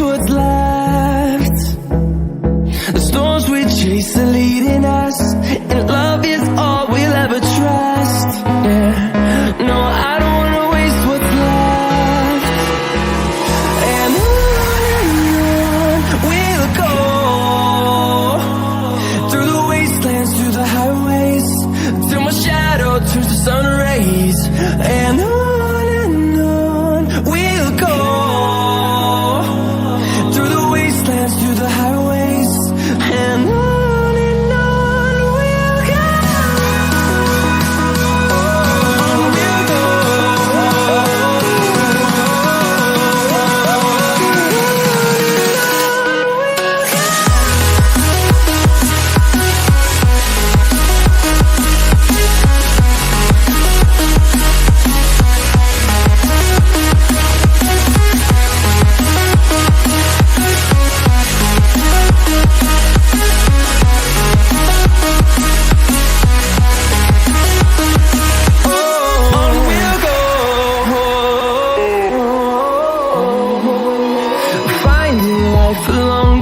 what's left. The storms we chase are leading us, and love is all we'll ever trust. Yeah, no, I don't wanna waste what's left. And on we'll go, through the wastelands, through the highways, till my shadow turns to sun rays. And on we'll go, through the wastelands, through the highways, and on we'll go. On we'll go. Along